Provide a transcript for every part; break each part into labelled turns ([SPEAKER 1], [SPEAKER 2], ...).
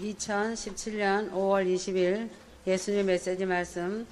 [SPEAKER 1] 2017년 5월 20일 예수님의 메시지 말씀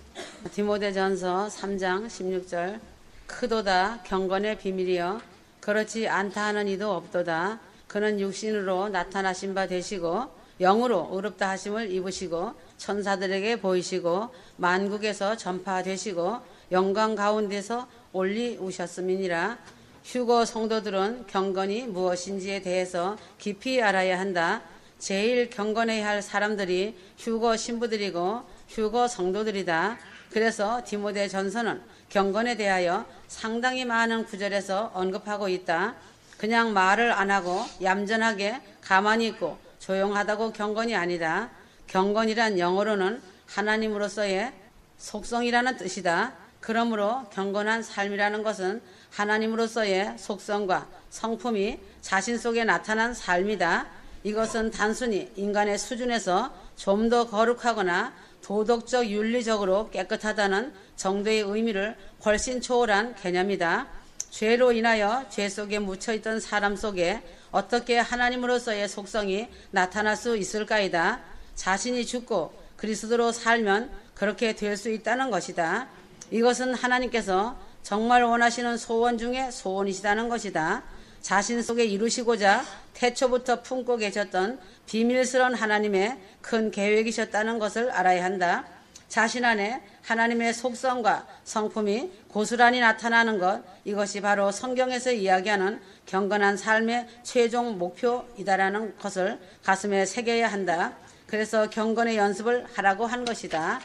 [SPEAKER 1] 디모데전서 3장 16절 크도다 경건의 비밀이여 그렇지 않다 하는 이도 없도다. 그는 육신으로 나타나신 바 되시고 영으로 의롭다 하심을 입으시고 천사들에게 보이시고 만국에서 전파되시고 영광 가운데서 올리우셨음이니라. 휴거 성도들은 경건이 무엇인지에 대해서 깊이 알아야 한다. 제일 경건해야 할 사람들이 휴거 신부들이고 휴거 성도들이다. 그래서 디모데 전서는 경건에 대하여 상당히 많은 구절에서 언급하고 있다. 그냥 말을 안 하고 얌전하게 가만히 있고 조용하다고 경건이 아니다. 경건이란 영어로는 하나님으로서의 속성이라는 뜻이다. 그러므로 경건한 삶이라는 것은 하나님으로서의 속성과 성품이 자신 속에 나타난 삶이다. 이것은 단순히 인간의 수준에서 좀 더 거룩하거나 도덕적 윤리적으로 깨끗하다는 정도의 의미를 훨씬 초월한 개념이다. 죄로 인하여 죄 속에 묻혀있던 사람 속에 어떻게 하나님으로서의 속성이 나타날 수 있을까이다. 자신이 죽고 그리스도로 살면 그렇게 될 수 있다는 것이다. 이것은 하나님께서 정말 원하시는 소원 중에 소원이시다는 것이다. 자신 속에 이루시고자 태초부터 품고 계셨던 비밀스러운 하나님의 큰 계획이셨다는 것을 알아야 한다. 자신 안에 하나님의 속성과 성품이 고스란히 나타나는 것, 이것이 바로 성경에서 이야기하는 경건한 삶의 최종 목표이다라는 것을 가슴에 새겨야 한다. 그래서 경건의 연습을 하라고 한 것이다.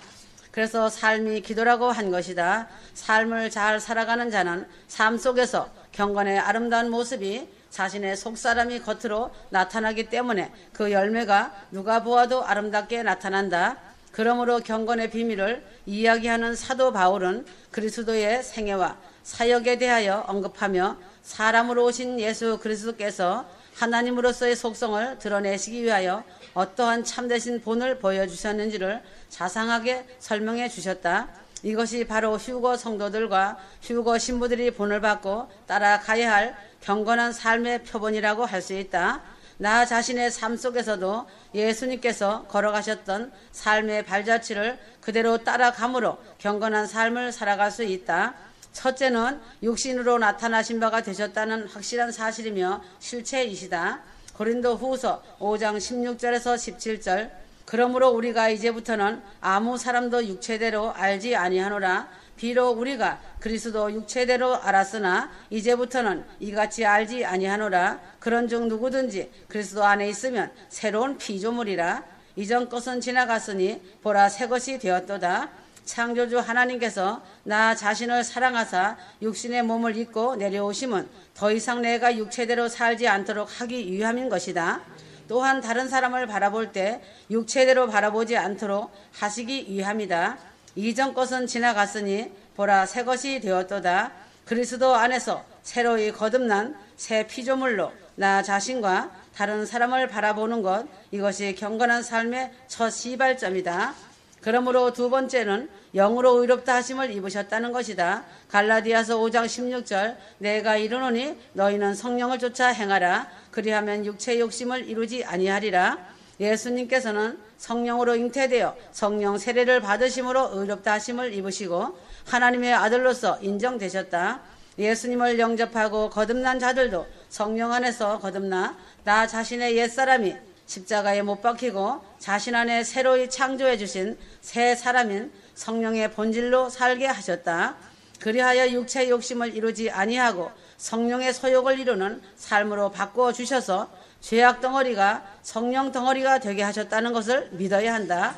[SPEAKER 1] 그래서 삶이 기도라고 한 것이다. 삶을 잘 살아가는 자는 삶 속에서 경건의 아름다운 모습이 자신의 속사람이 겉으로 나타나기 때문에 그 열매가 누가 보아도 아름답게 나타난다. 그러므로 경건의 비밀을 이야기하는 사도 바울은 그리스도의 생애와 사역에 대하여 언급하며 사람으로 오신 예수 그리스도께서 하나님으로서의 속성을 드러내시기 위하여 어떠한 참되신 본을 보여주셨는지를 자상하게 설명해 주셨다. 이것이 바로 휴거 성도들과 휴거 신부들이 본을 받고 따라가야 할 경건한 삶의 표본이라고 할 수 있다. 나 자신의 삶 속에서도 예수님께서 걸어가셨던 삶의 발자취를 그대로 따라감으로 경건한 삶을 살아갈 수 있다. 첫째는 육신으로 나타나신 바가 되셨다는 확실한 사실이며 실체이시다. 고린도 후서 5장 16절에서 17절 그러므로 우리가 이제부터는 아무 사람도 육체대로 알지 아니하노라. 비록 우리가 그리스도 육체대로 알았으나 이제부터는 이같이 알지 아니하노라. 그런즉 누구든지 그리스도 안에 있으면 새로운 피조물이라. 이전 것은 지나갔으니 보라 새 것이 되었도다. 창조주 하나님께서 나 자신을 사랑하사 육신의 몸을 입고 내려오심은 더 이상 내가 육체대로 살지 않도록 하기 위함인 것이다. 또한 다른 사람을 바라볼 때 육체대로 바라보지 않도록 하시기 위함이다. 이전 것은 지나갔으니 보라 새 것이 되었도다. 그리스도 안에서 새로이 거듭난 새 피조물로 나 자신과 다른 사람을 바라보는 것, 이것이 경건한 삶의 첫 시발점이다. 그러므로 두 번째는 영으로 의롭다 하심을 입으셨다는 것이다. 갈라디아서 5장 16절 내가 이르노니 너희는 성령을 쫓아 행하라. 그리하면 육체의 욕심을 이루지 아니하리라. 예수님께서는 성령으로 잉태되어 성령 세례를 받으심으로 의롭다 하심을 입으시고 하나님의 아들로서 인정되셨다. 예수님을 영접하고 거듭난 자들도 성령 안에서 거듭나 나 자신의 옛사람이 십자가에 못 박히고 자신 안에 새로이 창조해 주신 새 사람인 성령의 본질로 살게 하셨다. 그리하여 육체의 욕심을 이루지 아니하고 성령의 소욕을 이루는 삶으로 바꾸어 주셔서 죄악 덩어리가 성령 덩어리가 되게 하셨다는 것을 믿어야 한다.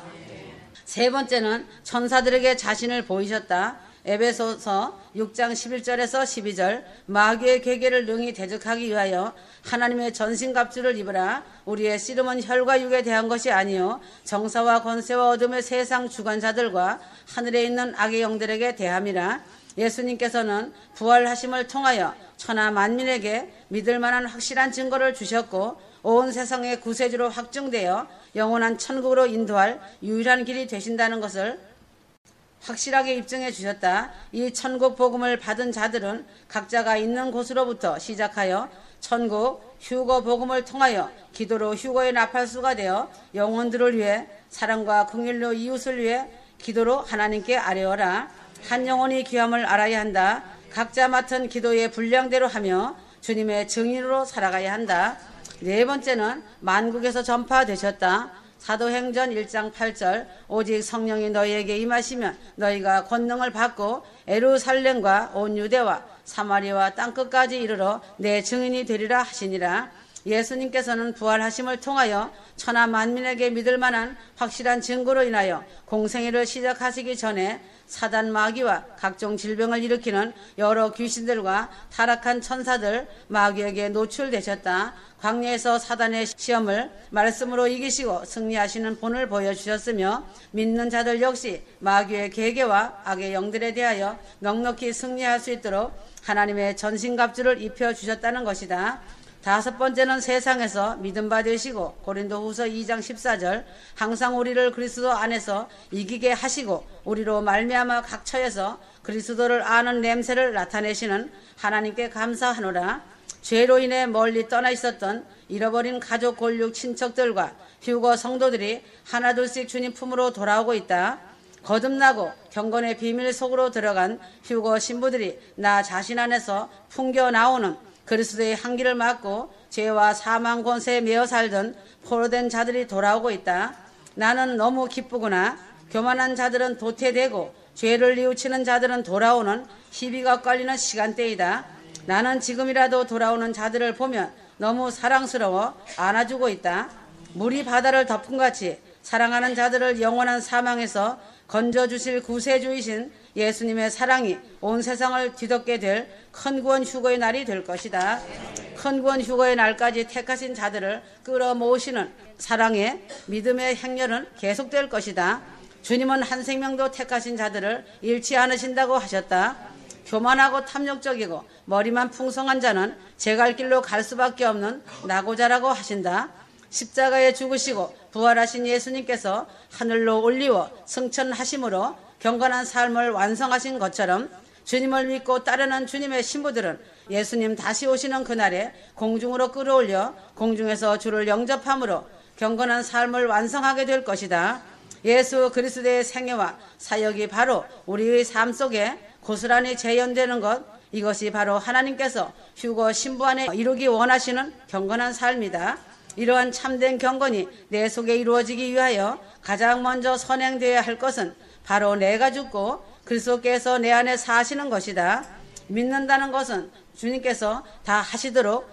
[SPEAKER 1] 세 번째는 천사들에게 자신을 보이셨다. 에베소서 6장 11절에서 12절 마귀의 계계를 능히 대적하기 위하여 하나님의 전신갑주를 입으라. 우리의 씨름은 혈과 육에 대한 것이 아니요 정사와 권세와 어둠의 세상 주관자들과 하늘에 있는 악의 영들에게 대함이라. 예수님께서는 부활하심을 통하여 천하 만민에게 믿을 만한 확실한 증거를 주셨고 온 세상의 구세주로 확증되어 영원한 천국으로 인도할 유일한 길이 되신다는 것을 확실하게 입증해 주셨다. 이 천국 복음을 받은 자들은 각자가 있는 곳으로부터 시작하여 천국, 휴거 복음을 통하여 기도로 휴거의 나팔수가 되어 영혼들을 위해 사랑과 긍휼로 이웃을 위해 기도로 하나님께 아뢰어라. 한 영혼이 귀함을 알아야 한다. 각자 맡은 기도의 분량대로 하며 주님의 증인으로 살아가야 한다. 네 번째는 만국에서 전파되셨다. 사도행전 1장 8절 오직 성령이 너희에게 임하시면 너희가 권능을 받고 예루살렘과 온 유대와 사마리아와 땅끝까지 이르러 내 증인이 되리라 하시니라. 예수님께서는 부활하심을 통하여 천하 만민에게 믿을 만한 확실한 증거로 인하여 공생애를 시작하시기 전에 사단 마귀와 각종 질병을 일으키는 여러 귀신들과 타락한 천사들 마귀에게 노출되셨다. 광야에서 사단의 시험을 말씀으로 이기시고 승리하시는 본을 보여주셨으며 믿는 자들 역시 마귀의 계계와 악의 영들에 대하여 넉넉히 승리할 수 있도록 하나님의 전신갑주를 입혀주셨다는 것이다. 다섯 번째는 세상에서 믿음 바 되시고 고린도후서 2장 14절 항상 우리를 그리스도 안에서 이기게 하시고 우리로 말미암아 각 처에서 그리스도를 아는 냄새를 나타내시는 하나님께 감사하노라. 죄로 인해 멀리 떠나 있었던 잃어버린 가족 골육 친척들과 휴거 성도들이 하나둘씩 주님 품으로 돌아오고 있다. 거듭나고 경건의 비밀 속으로 들어간 휴거 신부들이 나 자신 안에서 풍겨 나오는 그리스도의 향기를 맡고 죄와 사망 권세에 매어 살던 포로된 자들이 돌아오고 있다. 나는 너무 기쁘구나. 교만한 자들은 도태되고 죄를 뉘우치는 자들은 돌아오는 희비가 엇갈리는 시간대이다. 나는 지금이라도 돌아오는 자들을 보면 너무 사랑스러워 안아주고 있다. 물이 바다를 덮은 같이 사랑하는 자들을 영원한 사망에서 건져주실 구세주이신 예수님의 사랑이 온 세상을 뒤덮게 될 큰 구원 휴거의 날이 될 것이다. 큰 구원 휴거의 날까지 택하신 자들을 끌어모으시는 사랑의 믿음의 행렬은 계속될 것이다. 주님은 한 생명도 택하신 자들을 잃지 않으신다고 하셨다. 교만하고 탐욕적이고 머리만 풍성한 자는 제 갈 길로 갈 수밖에 없는 낙오자라고 하신다. 십자가에 죽으시고 부활하신 예수님께서 하늘로 올리워 승천하심으로 경건한 삶을 완성하신 것처럼 주님을 믿고 따르는 주님의 신부들은 예수님 다시 오시는 그날에 공중으로 끌어올려 공중에서 주를 영접함으로 경건한 삶을 완성하게 될 것이다. 예수 그리스도의 생애와 사역이 바로 우리의 삶 속에 고스란히 재현되는 것, 이것이 바로 하나님께서 휴거 신부 안에 이루기 원하시는 경건한 삶이다. 이러한 참된 경건이 내 속에 이루어지기 위하여 가장 먼저 선행되어야 할 것은 바로 내가 죽고 그리스도께서 내 안에 사시는 것이다. 믿는다는 것은 주님께서 다 하시도록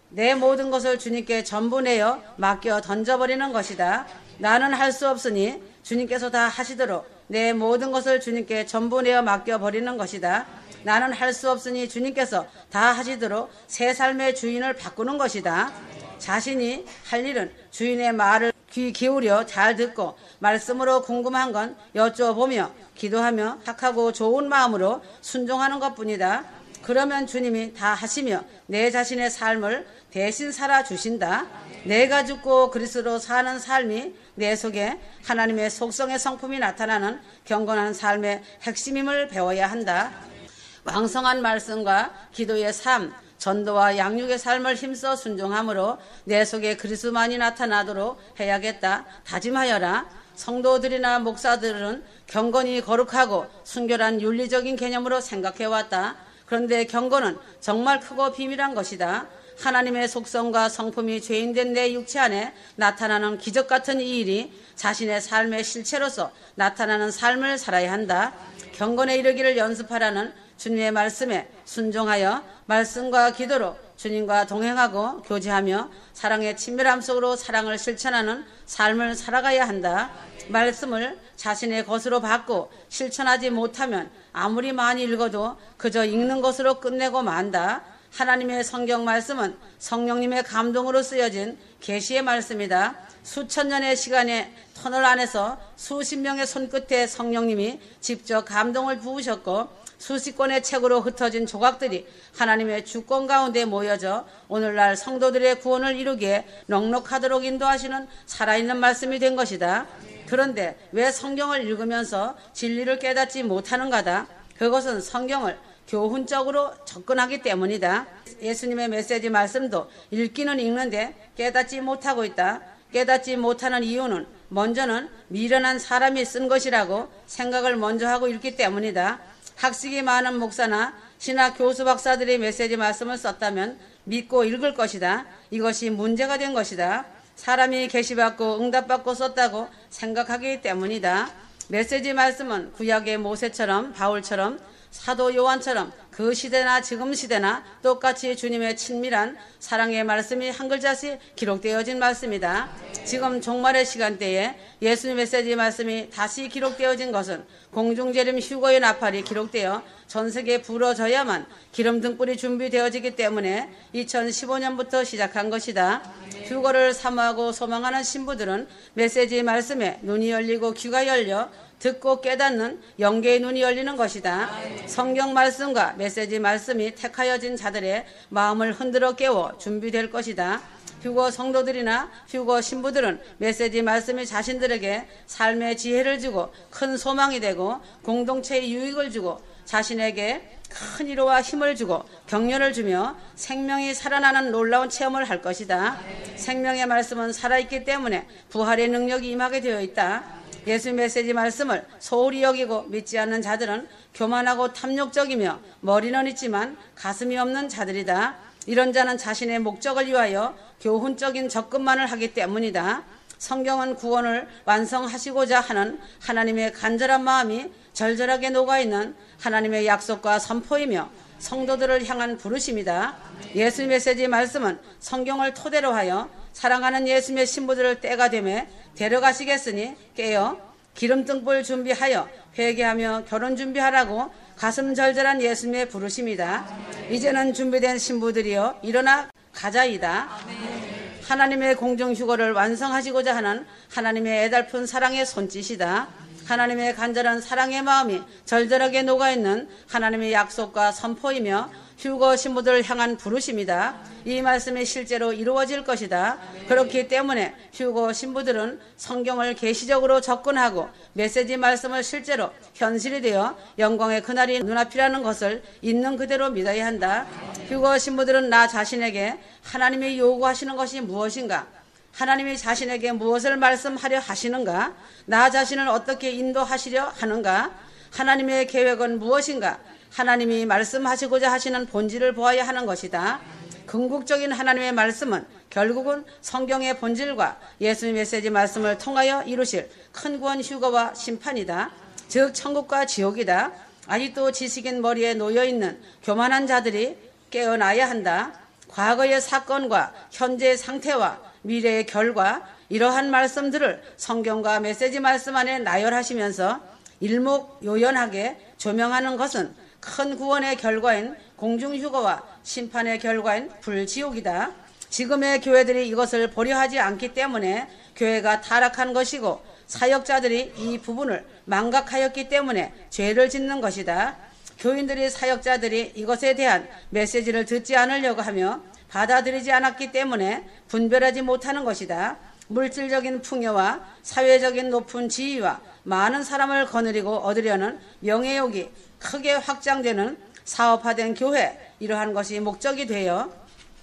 [SPEAKER 1] 내 모든 것을 주님께 전부 내어 맡겨 던져버리는 것이다. 나는 할 수 없으니 주님께서 다 하시도록 내 모든 것을 주님께 전부 내어 맡겨버리는 것이다. 나는 할 수 없으니 주님께서 다 하시도록 새 삶의 주인을 바꾸는 것이다. 자신이 할 일은 주인의 말을 귀 기울여 잘 듣고 말씀으로 궁금한 건 여쭤보며 기도하며 착하고 좋은 마음으로 순종하는 것뿐이다. 그러면 주님이 다 하시며 내 자신의 삶을 대신 살아주신다. 내가 죽고 그리스도로 사는 삶이 내 속에 하나님의 속성의 성품이 나타나는 경건한 삶의 핵심임을 배워야 한다. 왕성한 말씀과 기도의 삶, 전도와 양육의 삶을 힘써 순종함으로 내 속에 그리스도만이 나타나도록 해야겠다. 다짐하여라. 성도들이나 목사들은 경건이 거룩하고 순결한 윤리적인 개념으로 생각해왔다. 그런데 경건은 정말 크고 비밀한 것이다. 하나님의 속성과 성품이 죄인된 내 육체 안에 나타나는 기적 같은 이 일이 자신의 삶의 실체로서 나타나는 삶을 살아야 한다. 경건에 이르기를 연습하라는 주님의 말씀에 순종하여 말씀과 기도로 주님과 동행하고 교제하며 사랑의 친밀함 속으로 사랑을 실천하는 삶을 살아가야 한다. 말씀을 자신의 것으로 받고 실천하지 못하면 아무리 많이 읽어도 그저 읽는 것으로 끝내고 만다. 하나님의 성경 말씀은 성령님의 감동으로 쓰여진 계시의 말씀이다. 수천 년의 시간의 터널 안에서 수십 명의 손끝에 성령님이 직접 감동을 부으셨고 수십 권의 책으로 흩어진 조각들이 하나님의 주권 가운데 모여져 오늘날 성도들의 구원을 이루기에 넉넉하도록 인도하시는 살아있는 말씀이 된 것이다. 그런데 왜 성경을 읽으면서 진리를 깨닫지 못하는가다? 그것은 성경을 교훈적으로 접근하기 때문이다. 예수님의 메시지 말씀도 읽기는 읽는데 깨닫지 못하고 있다. 깨닫지 못하는 이유는 먼저는 미련한 사람이 쓴 것이라고 생각을 먼저 하고 읽기 때문이다. 학식이 많은 목사나 신학 교수 박사들이 메시지 말씀을 썼다면 믿고 읽을 것이다. 이것이 문제가 된 것이다. 사람이 계시받고 응답받고 썼다고 생각하기 때문이다. 메시지 말씀은 구약의 모세처럼 바울처럼 사도 요한처럼 그 시대나 지금 시대나 똑같이 주님의 친밀한 사랑의 말씀이 한 글자씩 기록되어진 말씀이다. 지금 종말의 시간대에 예수님 메시지 말씀이 다시 기록되어진 것은 공중재림 휴거의 나팔이 기록되어 전 세계에 불어져야만 기름 등불이 준비되어지기 때문에 2015년부터 시작한 것이다. 휴거를 사모하고 소망하는 신부들은 메시지 말씀에 눈이 열리고 귀가 열려 듣고 깨닫는 영계의 눈이 열리는 것이다. 성경 말씀과 메시지 말씀이 택하여진 자들의 마음을 흔들어 깨워 준비될 것이다. 휴거 성도들이나 휴거 신부들은 메시지 말씀이 자신들에게 삶의 지혜를 주고 큰 소망이 되고 공동체의 유익을 주고 자신에게 큰 위로와 힘을 주고 격려를 주며 생명이 살아나는 놀라운 체험을 할 것이다. 생명의 말씀은 살아있기 때문에 부활의 능력이 임하게 되어 있다. 예수 메시지 말씀을 소홀히 여기고 믿지 않는 자들은 교만하고 탐욕적이며 머리는 있지만 가슴이 없는 자들이다. 이런 자는 자신의 목적을 위하여 교훈적인 접근만을 하기 때문이다. 성경은 구원을 완성하시고자 하는 하나님의 간절한 마음이 절절하게 녹아있는 하나님의 약속과 선포이며 성도들을 향한 부르심이다. 예수 메시지 말씀은 성경을 토대로 하여 사랑하는 예수님의 신부들을 때가 되매 데려가시겠으니 깨어 기름등불 준비하여 회개하며 결혼 준비하라고 가슴 절절한 예수님의 부르심이다. 이제는 준비된 신부들이여 일어나 가자이다. 하나님의 공중휴거를 완성하시고자 하는 하나님의 애달픈 사랑의 손짓이다. 하나님의 간절한 사랑의 마음이 절절하게 녹아있는 하나님의 약속과 선포이며 휴거 신부들을 향한 부르심이다. 이 말씀이 실제로 이루어질 것이다. 그렇기 때문에 휴거 신부들은 성경을 계시적으로 접근하고 메시지 말씀을 실제로 현실이 되어 영광의 그날이 눈앞이라는 것을 있는 그대로 믿어야 한다. 휴거 신부들은 나 자신에게 하나님이 요구하시는 것이 무엇인가? 하나님이 자신에게 무엇을 말씀하려 하시는가? 나 자신을 어떻게 인도하시려 하는가? 하나님의 계획은 무엇인가? 하나님이 말씀하시고자 하시는 본질을 보아야 하는 것이다. 궁극적인 하나님의 말씀은 결국은 성경의 본질과 예수의 메시지 말씀을 통하여 이루실 큰 구원 휴거와 심판이다. 즉 천국과 지옥이다. 아직도 지식인 머리에 놓여있는 교만한 자들이 깨어나야 한다. 과거의 사건과 현재의 상태와 미래의 결과 이러한 말씀들을 성경과 메시지 말씀 안에 나열하시면서 일목요연하게 조명하는 것은 큰 구원의 결과인 공중휴거와 심판의 결과인 불지옥이다. 지금의 교회들이 이것을 보려하지 않기 때문에 교회가 타락한 것이고 사역자들이 이 부분을 망각하였기 때문에 죄를 짓는 것이다. 교인들이 사역자들이 이것에 대한 메시지를 듣지 않으려고 하며 받아들이지 않았기 때문에 분별하지 못하는 것이다. 물질적인 풍요와 사회적인 높은 지위와 많은 사람을 거느리고 얻으려는 명예욕이 크게 확장되는 사업화된 교회, 이러한 것이 목적이 되어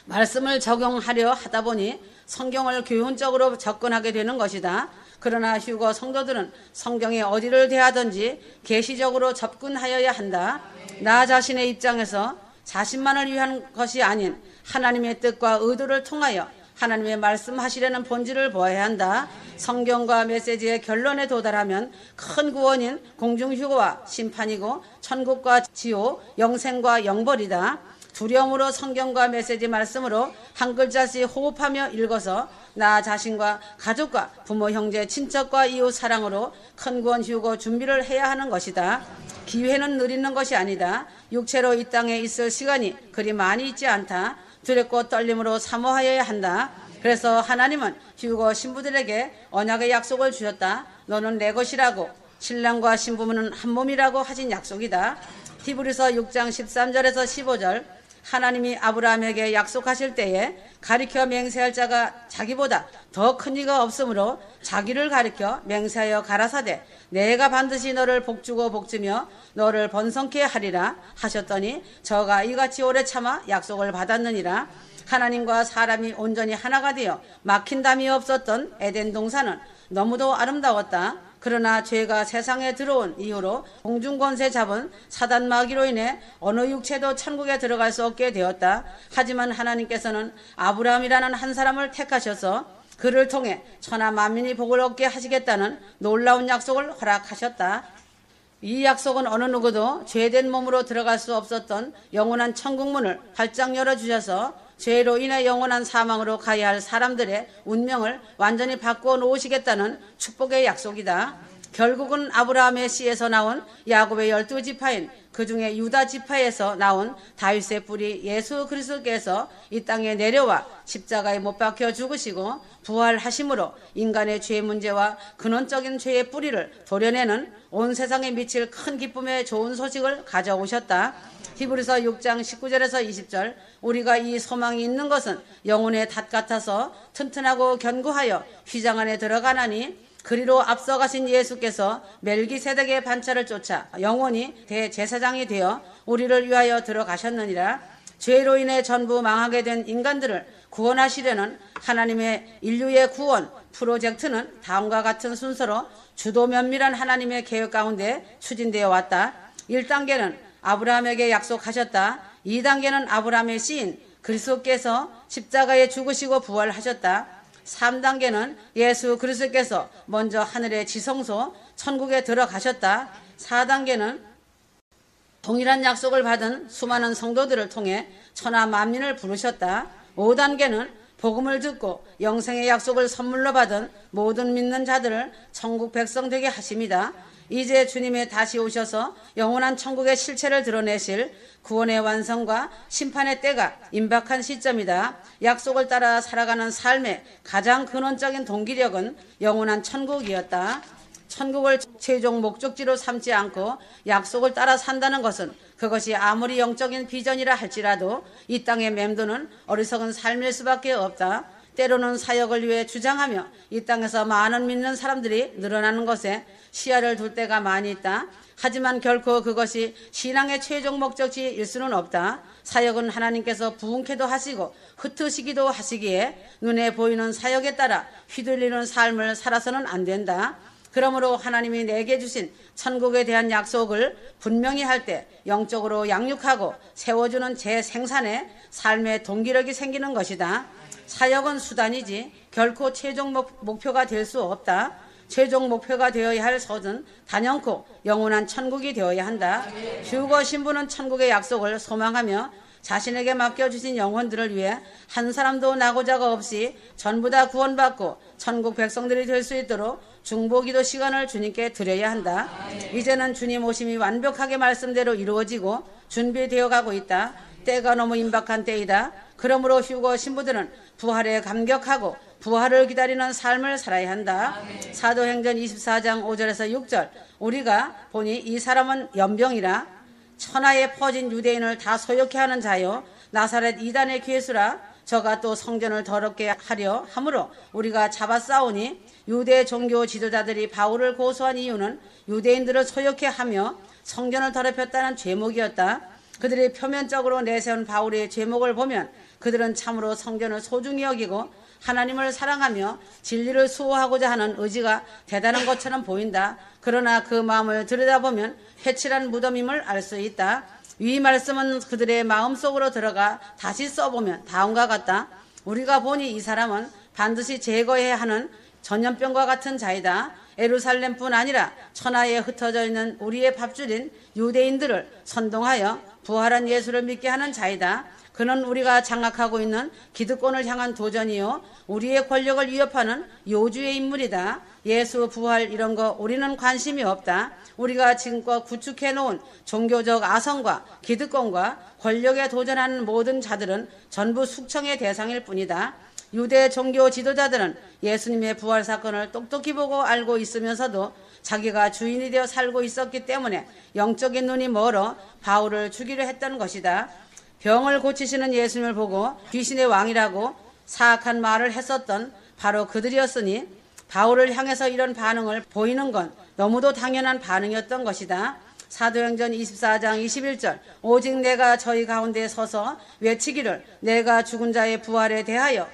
[SPEAKER 1] 말씀을 적용하려 하다 보니 성경을 교훈적으로 접근하게 되는 것이다. 그러나 휴거 성도들은 성경에 어디를 대하든지 계시적으로 접근하여야 한다. 나 자신의 입장에서 자신만을 위한 것이 아닌 하나님의 뜻과 의도를 통하여 하나님의 말씀하시려는 본질을 보아야 한다. 성경과 메시지의 결론에 도달하면 큰 구원인 공중휴거와 심판이고 천국과 지옥, 영생과 영벌이다. 두려움으로 성경과 메시지 말씀으로 한 글자씩 호흡하며 읽어서 나 자신과 가족과 부모, 형제, 친척과 이웃 사랑으로 큰 구원 휴거 준비를 해야 하는 것이다. 기회는 늘 있는 것이 아니다. 육체로 이 땅에 있을 시간이 그리 많이 있지 않다. 두렵고 떨림으로 사모하여야 한다. 그래서 하나님은 휴거 신부들에게 언약의 약속을 주셨다. 너는 내 것이라고, 신랑과 신부는 한 몸이라고 하신 약속이다. 히브리서 6장 13절에서 15절. 하나님이 아브라함에게 약속하실 때에 가리켜 맹세할 자가 자기보다 더 큰 이가 없으므로 자기를 가리켜 맹세하여 가라사대 내가 반드시 너를 복주고 복주며 너를 번성케 하리라 하셨더니 저가 이같이 오래 참아 약속을 받았느니라. 하나님과 사람이 온전히 하나가 되어 막힌 담이 없었던 에덴 동산은 너무도 아름다웠다. 그러나 죄가 세상에 들어온 이후로 공중권세 잡은 사단 마귀로 인해 어느 육체도 천국에 들어갈 수 없게 되었다. 하지만 하나님께서는 아브라함이라는 한 사람을 택하셔서 그를 통해 천하 만민이 복을 얻게 하시겠다는 놀라운 약속을 허락하셨다. 이 약속은 어느 누구도 죄된 몸으로 들어갈 수 없었던 영원한 천국문을 활짝 열어주셔서 죄로 인해 영원한 사망으로 가야 할 사람들의 운명을 완전히 바꾸어 놓으시겠다는 축복의 약속이다. 결국은 아브라함의 씨에서 나온 야곱의 12지파인 그 중에 유다 지파에서 나온 다윗의 뿌리 예수 그리스도께서 이 땅에 내려와 십자가에 못 박혀 죽으시고 부활하심으로 인간의 죄 문제와 근원적인 죄의 뿌리를 도려내는 온 세상에 미칠 큰 기쁨의 좋은 소식을 가져오셨다. 히브리서 6장 19절에서 20절 우리가 이 소망이 있는 것은 영혼의 닷 같아서 튼튼하고 견고하여 휘장 안에 들어가나니 그리로 앞서가신 예수께서 멜기세덱의 반차를 쫓아 영원히 대제사장이 되어 우리를 위하여 들어가셨느니라. 죄로 인해 전부 망하게 된 인간들을 구원하시려는 하나님의 인류의 구원 프로젝트는 다음과 같은 순서로 주도 면밀한 하나님의 계획 가운데 추진되어 왔다. 1단계는 아브라함에게 약속하셨다. 2단계는 아브라함의 씨인 그리스도께서 십자가에 죽으시고 부활하셨다. 3단계는 예수 그리스도께서 먼저 하늘의 지성소 천국에 들어가셨다. 4단계는 동일한 약속을 받은 수많은 성도들을 통해 천하 만민을 부르셨다. 5단계는 복음을 듣고 영생의 약속을 선물로 받은 모든 믿는 자들을 천국 백성 되게 하십니다. 이제 주님의 다시 오셔서 영원한 천국의 실체를 드러내실 구원의 완성과 심판의 때가 임박한 시점이다. 약속을 따라 살아가는 삶의 가장 근원적인 동기력은 영원한 천국이었다. 천국을 최종 목적지로 삼지 않고 약속을 따라 산다는 것은 그것이 아무리 영적인 비전이라 할지라도 이 땅에 맴도는 어리석은 삶일 수밖에 없다. 때로는 사역을 위해 주장하며 이 땅에서 많은 믿는 사람들이 늘어나는 것에 시야를 둘 때가 많이 있다. 하지만 결코 그것이 신앙의 최종 목적지일 수는 없다. 사역은 하나님께서 부흥케도 하시고 흩으시기도 하시기에 눈에 보이는 사역에 따라 휘둘리는 삶을 살아서는 안 된다. 그러므로 하나님이 내게 주신 천국에 대한 약속을 분명히 할 때 영적으로 양육하고 세워주는 재생산의 삶의 동기력이 생기는 것이다. 사역은 수단이지 결코 최종 목표가 될 수 없다. 최종 목표가 되어야 할 것은 단연코 영원한 천국이 되어야 한다. 휴거 신부는 천국의 약속을 소망하며 자신에게 맡겨주신 영혼들을 위해 한 사람도 나고자가 없이 전부 다 구원받고 천국 백성들이 될 수 있도록 중보기도 시간을 주님께 드려야 한다. 이제는 주님 오심이 완벽하게 말씀대로 이루어지고 준비되어 가고 있다. 때가 너무 임박한 때이다. 그러므로 휴거 신부들은 부활에 감격하고 부활을 기다리는 삶을 살아야 한다. 사도행전 24장 5절에서 6절 우리가 보니 이 사람은 연병이라 천하에 퍼진 유대인을 다 소욕케 하는 자요 나사렛 이단의 괴수라 저가 또 성전을 더럽게 하려 함으로 우리가 잡아싸우니 유대 종교 지도자들이 바울을 고소한 이유는 유대인들을 소욕케 하며 성전을 더럽혔다는 죄목이었다. 그들이 표면적으로 내세운 바울의 죄목을 보면 그들은 참으로 성전을 소중히 여기고 하나님을 사랑하며 진리를 수호하고자 하는 의지가 대단한 것처럼 보인다. 그러나 그 마음을 들여다보면 회칠한 무덤임을 알 수 있다. 이 말씀은 그들의 마음속으로 들어가 다시 써보면 다음과 같다. 우리가 보니 이 사람은 반드시 제거해야 하는 전염병과 같은 자이다. 예루살렘뿐 아니라 천하에 흩어져 있는 우리의 밥줄인 유대인들을 선동하여 부활한 예수를 믿게 하는 자이다. 그는 우리가 장악하고 있는 기득권을 향한 도전이요 우리의 권력을 위협하는 요주의 인물이다. 예수 부활 이런 거 우리는 관심이 없다. 우리가 지금껏 구축해 놓은 종교적 아성과 기득권과 권력에 도전하는 모든 자들은 전부 숙청의 대상일 뿐이다. 유대 종교 지도자들은 예수님의 부활 사건을 똑똑히 보고 알고 있으면서도 자기가 주인이 되어 살고 있었기 때문에 영적인 눈이 멀어 바울을 죽이려 했던 것이다. 병을 고치시는 예수님을 보고 귀신의 왕이라고 사악한 말을 했었던 바로 그들이었으니 바울을 향해서 이런 반응을 보이는 건 너무도 당연한 반응이었던 것이다. 사도행전 24장 21절 오직 내가 저희 가운데 서서 외치기를 내가 죽은 자의 부활에 대하여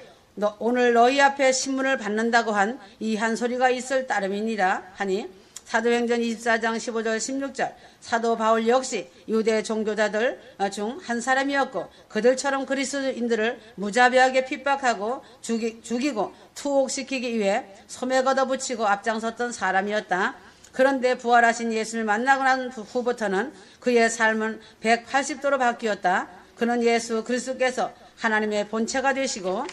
[SPEAKER 1] 오늘 너희 앞에 신문을 받는다고 한 이 한 소리가 있을 따름이니라 하니 사도행전 24장 15절 16절 사도 바울 역시 유대 종교자들 중 한 사람이었고 그들처럼 그리스도인들을 무자비하게 핍박하고 죽이고 투옥시키기 위해 소매 걷어붙이고 앞장섰던 사람이었다. 그런데 부활하신 예수를 만나고 난 후부터는 그의 삶은 180도로 바뀌었다. 그는 예수 그리스도께서 하나님의 본체가 되시고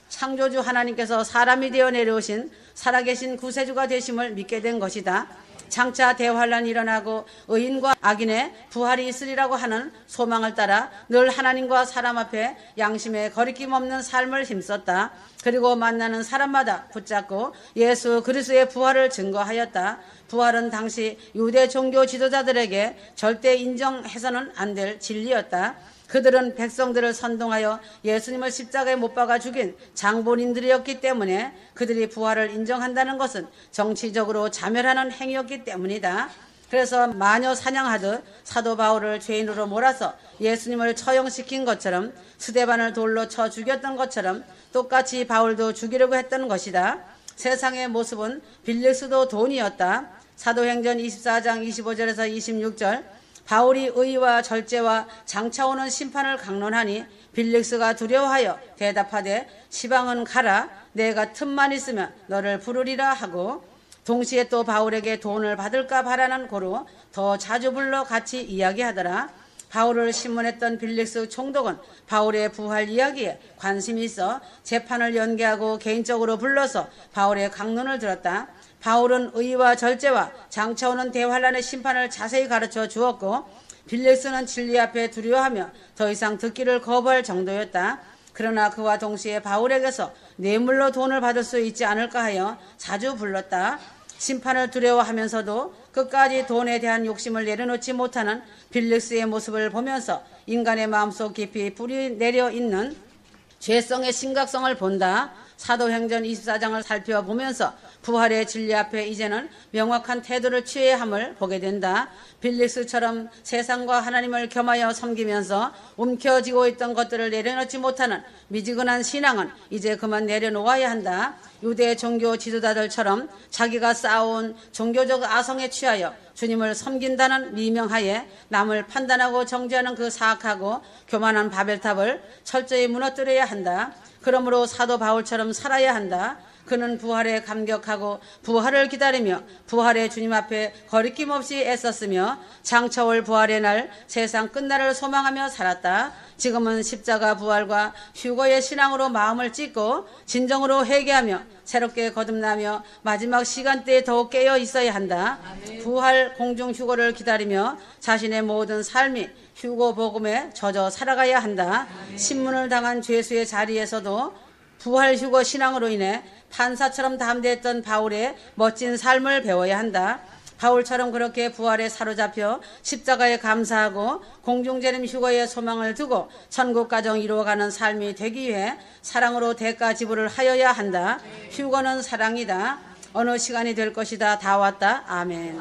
[SPEAKER 1] 창조주 하나님께서 사람이 되어 내려오신 살아계신 구세주가 되심을 믿게 된 것이다. 장차 대환란이 일어나고 의인과 악인의 부활이 있으리라고 하는 소망을 따라 늘 하나님과 사람 앞에 양심에 거리낌 없는 삶을 힘썼다. 그리고 만나는 사람마다 붙잡고 예수 그리스도의 부활을 증거하였다. 부활은 당시 유대 종교 지도자들에게 절대 인정해서는 안 될 진리였다. 그들은 백성들을 선동하여 예수님을 십자가에 못 박아 죽인 장본인들이었기 때문에 그들이 부활을 인정한다는 것은 정치적으로 자멸하는 행위였기 때문이다. 그래서 마녀 사냥하듯 사도 바울을 죄인으로 몰아서 예수님을 처형시킨 것처럼 스데반을 돌로 쳐 죽였던 것처럼 똑같이 바울도 죽이려고 했던 것이다. 세상의 모습은 빌릭스도 돈이었다. 사도행전 24장 25절에서 26절 바울이 의와 절제와 장차 오는 심판을 강론하니 빌릭스가 두려워하여 대답하되 시방은 가라 내가 틈만 있으면 너를 부르리라 하고 동시에 또 바울에게 돈을 받을까 바라는 고로 더 자주 불러 같이 이야기하더라. 바울을 신문했던 빌릭스 총독은 바울의 부활 이야기에 관심이 있어 재판을 연기하고 개인적으로 불러서 바울의 강론을 들었다. 바울은 의와 절제와 장차 오는 대환란의 심판을 자세히 가르쳐 주었고 빌릭스는 진리 앞에 두려워하며 더 이상 듣기를 거부할 정도였다. 그러나 그와 동시에 바울에게서 뇌물로 돈을 받을 수 있지 않을까 하여 자주 불렀다. 심판을 두려워하면서도 끝까지 돈에 대한 욕심을 내려놓지 못하는 빌릭스의 모습을 보면서 인간의 마음속 깊이 뿌리 내려 있는 죄성의 심각성을 본다. 사도행전 24장을 살펴보면서 부활의 진리 앞에 이제는 명확한 태도를 취해야 함을 보게 된다. 빌릭스처럼 세상과 하나님을 겸하여 섬기면서 움켜쥐고 있던 것들을 내려놓지 못하는 미지근한 신앙은 이제 그만 내려놓아야 한다. 유대 종교 지도자들처럼 자기가 쌓아온 종교적 아성에 취하여 주님을 섬긴다는 미명하에 남을 판단하고 정죄하는 그 사악하고 교만한 바벨탑을 철저히 무너뜨려야 한다. 그러므로 사도 바울처럼 살아야 한다. 그는 부활에 감격하고 부활을 기다리며 부활의 주님 앞에 거리낌 없이 애썼으며 장차 올 부활의 날 세상 끝날을 소망하며 살았다. 지금은 십자가 부활과 휴거의 신앙으로 마음을 찢고 진정으로 회개하며 새롭게 거듭나며 마지막 시간대에 더욱 깨어 있어야 한다. 부활 공중 휴거를 기다리며 자신의 모든 삶이 휴거 복음에 젖어 살아가야 한다. 신문을 당한 죄수의 자리에서도 부활 휴거 신앙으로 인해 판사처럼 담대했던 바울의 멋진 삶을 배워야 한다. 바울처럼 그렇게 부활에 사로잡혀 십자가에 감사하고 공중재림 휴거에 소망을 두고 천국 가정 이루어가는 삶이 되기 위해 사랑으로 대가 지불을 하여야 한다. 휴거는 사랑이다. 어느 시간이 될 것이다. 다 왔다. 아멘.